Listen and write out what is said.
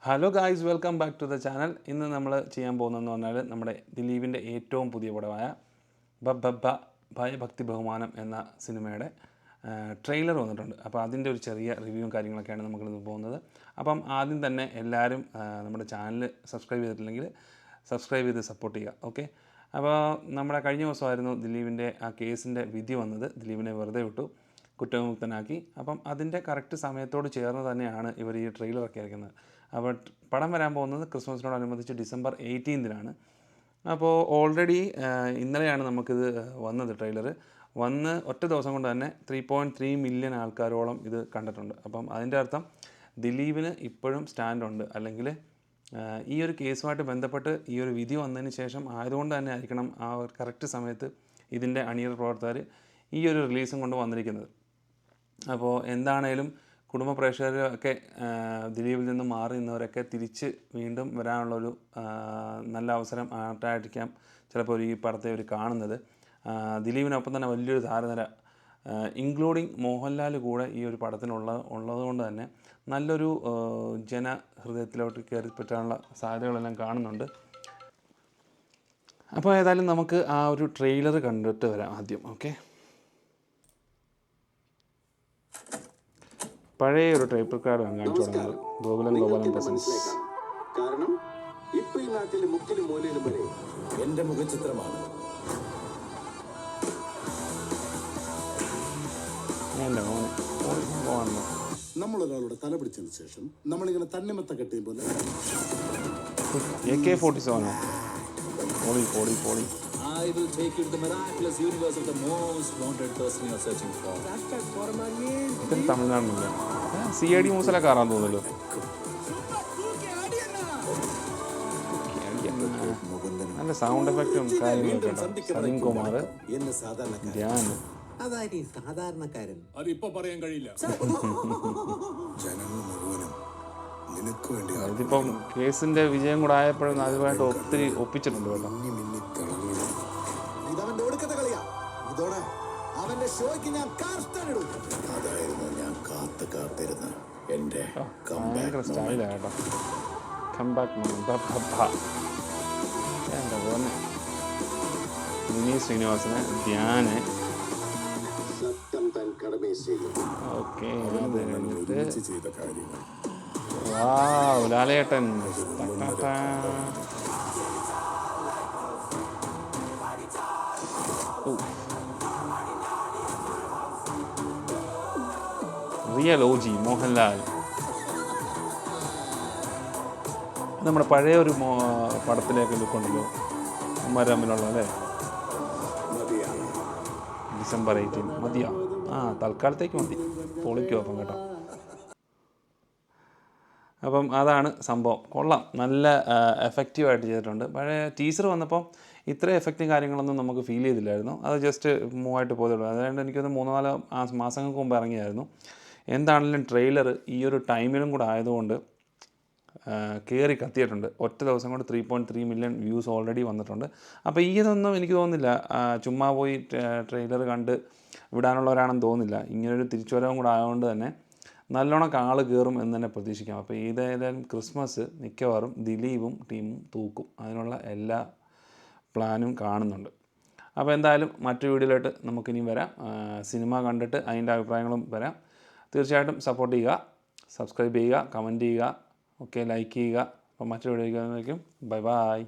Hello guys, welcome back to the channel. ഇന്ന് നമ്മൾ ചെയ്യാൻ പോകുന്നതെന്ന് പറഞ്ഞാൽ നമ്മുടെ ദിലീപിൻ്റെ ഏറ്റവും പുതിയ പടമായ ഭയഭക്തി ബഹുമാനം എന്ന സിനിമയുടെ ട്രെയിലർ വന്നിട്ടുണ്ട്. അപ്പോൾ അതിൻ്റെ ഒരു ചെറിയ റിവ്യൂവും കാര്യങ്ങളൊക്കെയാണ് നമ്മളിന്ന് പോകുന്നത്. അപ്പം ആദ്യം തന്നെ എല്ലാവരും നമ്മുടെ ചാനൽ സബ്സ്ക്രൈബ് ചെയ്തിട്ടില്ലെങ്കിൽ സബ്സ്ക്രൈബ് ചെയ്ത് സപ്പോർട്ട് ചെയ്യുക. ഓക്കെ, അപ്പോൾ നമ്മുടെ കഴിഞ്ഞ ദിവസമായിരുന്നു ദിലീപിൻ്റെ ആ കേസിൻ്റെ വിധി വന്നത്. ദിലീപിനെ വെറുതെ വിട്ടു, കുറ്റവിമുക്തനാക്കി. അപ്പം അതിൻ്റെ കറക്റ്റ് സമയത്തോട് ചേർന്ന് തന്നെയാണ് ഇവർ ഈ ട്രെയിലറൊക്കെ ഇറക്കുന്നത്. അപ്പോൾ പടം വരാൻ പോകുന്നത് ക്രിസ്മസിനോടനുബന്ധിച്ച് ഡിസംബർ 18-നാണ്. അപ്പോൾ ഓൾറെഡി ഇന്നലെയാണ് നമുക്കിത് വന്നത്. ട്രെയിലർ വന്ന് ഒറ്റ ദിവസം കൊണ്ട് തന്നെ 3.3 മില്യൺ ആൾക്കാരോളം ഇത് കണ്ടിട്ടുണ്ട്. അപ്പം അതിൻ്റെ അർത്ഥം ദിലീപിന് ഇപ്പോഴും സ്റ്റാൻഡുണ്ട്. അല്ലെങ്കിൽ ഈ ഒരു കേസുമായിട്ട് ബന്ധപ്പെട്ട് ഈ ഒരു വിധി വന്നതിന് ശേഷം ആയതുകൊണ്ട് തന്നെ ആയിരിക്കണം ആ ഒരു കറക്റ്റ് സമയത്ത് ഇതിൻ്റെ അണിയറ പ്രവർത്തകർ ഈ ഒരു റിലീസും കൊണ്ട് വന്നിരിക്കുന്നത്. അപ്പോൾ എന്താണേലും കുടുംബ പ്രേക്ഷകരൊക്കെ ദിലീപിൽ നിന്ന് മാറി നിന്നവരൊക്കെ തിരിച്ച് വീണ്ടും വരാനുള്ളൊരു നല്ല അവസരം ആയിട്ടായിരിക്കാം ചിലപ്പോൾ ഈ പടത്തെ അവർ കാണുന്നത്. ദിലീപിനൊപ്പം തന്നെ വലിയൊരു താരനിര ഇൻക്ലൂഡിങ് മോഹൻലാൽ കൂടെ ഈ ഒരു ഉള്ളതുകൊണ്ട് തന്നെ നല്ലൊരു ജനഹൃദയത്തിലോട്ട് കയറി പറ്റാനുള്ള സാധ്യതകളെല്ലാം കാണുന്നുണ്ട്. അപ്പോൾ ഏതായാലും നമുക്ക് ആ ഒരു ട്രെയിലർ കണ്ടിട്ട് വരാം ആദ്യം. ഓക്കെ, പഴയ ഒരു ടൈപ്പ് കാർഡ് കാണിച്ചു തുടങ്ങുന്നത് ഗോകുലൻ പ്രസൻസ്. കാരണം ഇപ്പൊ ഈ നാട്ടിലെ മുക്കിലും മൂലയിലും വരെ എന്റെ മുഖചിത്രമാണ്. നമ്മളൊരാളുടെ തല പിടിച്ചതിന് ശേഷം നമ്മളിങ്ങനെ തണ്ണിമത്ത കെട്ടിയും പോലെ AK-47 പോളി I will take you to the miraculous universe of the most wanted person you are searching for. ഇത് തമിഴ്നാടില്ല, CID മൂസല കാറാൻ തോന്നുന്നല്ലോ. നല്ല സൗണ്ട് എഫക്റ്റും കാര്യങ്ങളൊക്കെ ഉണ്ട്. സലീം കുമാർ, ധ്യാൻ. സാധാരണക്കാരൻ അതിപ്പോ പറയാൻ കഴിയില്ല. ജനങ്ങൾ മുഴുവനും നിനക്ക് വേണ്ടി. ഇതിപ്പം കേസിന്റെ വിജയം കൂടെ ആയപ്പോഴും അതുമായിട്ട് ഒത്തിരി ഒപ്പിച്ചിട്ടുണ്ട് കേട്ടോ. ഇതോടെ അവന്റെ ഷോയ്ക്ക് ഞാൻ അതായിരുന്നു ഞാൻ കാത്തിരുന്ന എന്റെ ഭയങ്കര സ്റ്റൈലാട്ടോ. എന്താ പോലെ മിനി ശ്രീനിവാസന്, ധ്യാന്. ഓക്കെ, അത് കഴിഞ്ഞിട്ട് ലാലേട്ടൻ. Real OG Mohanlal. നമ്മുടെ പഴയ ഒരു പടത്തിലേക്ക് ലുക്കുണ്ടല്ലോ തമ്മിലുള്ള, അല്ലേ? ഡിസംബർ 18 മതിയാ? തൽക്കാലത്തേക്ക് മതി, പൊളിക്കോ അപ്പം കേട്ടോ. അപ്പം അതാണ് സംഭവം. കൊള്ളാം, നല്ല എഫക്റ്റീവായിട്ട് ചെയ്തിട്ടുണ്ട്. പഴയ ടീസർ വന്നപ്പോൾ ഇത്ര എഫക്റ്റും കാര്യങ്ങളൊന്നും നമുക്ക് ഫീൽ ചെയ്തില്ലായിരുന്നു. അത് ജസ്റ്റ് മൂവായിട്ട് പോയതുള്ളൂ. അതുകൊണ്ട് എനിക്കൊന്ന് 3-4 മാസങ്ങൾക്ക് മുമ്പ് ഇറങ്ങിയായിരുന്നു. എന്താണെങ്കിലും ട്രെയിലർ ഈ ഒരു ടൈമിലും കൂടെ ആയതുകൊണ്ട് കയറി കത്തിയിട്ടുണ്ട്. ഒറ്റ ദിവസം കൊണ്ട് 3.3 മില്യൺ വ്യൂസ് ഓൾറെഡി വന്നിട്ടുണ്ട്. അപ്പോൾ ഇതൊന്നും എനിക്ക് തോന്നുന്നില്ല ചുമ്മാ പോയി ട്രെയിലർ കണ്ട് വിടാനുള്ളവരാണെന്ന് തോന്നുന്നില്ല. ഇങ്ങനൊരു തിരിച്ചുവരവും കൂടെ ആയതുകൊണ്ട് തന്നെ നല്ലോണം കാള് കയറും എന്ന് തന്നെ പ്രതീക്ഷിക്കാം. അപ്പോൾ ഏതായാലും ക്രിസ്മസ് മിക്കവാറും ദിലീപും ടീമും തൂക്കും. അതിനുള്ള എല്ലാ പ്ലാനും കാണുന്നുണ്ട്. അപ്പോൾ എന്തായാലും മറ്റു വീഡിയോയിലോട്ട് നമുക്കിനിയും വരാം. സിനിമ കണ്ടിട്ട് അതിൻ്റെ അഭിപ്രായങ്ങളും വരാം. തീർച്ചയായിട്ടും സപ്പോർട്ട് ചെയ്യുക, സബ്സ്ക്രൈബ് ചെയ്യുക, കമൻറ്റ് ചെയ്യുക, ഓക്കെ, ലൈക്ക് ചെയ്യുക. അപ്പോൾ മറ്റൊരു വീഡിയോ ബൈ.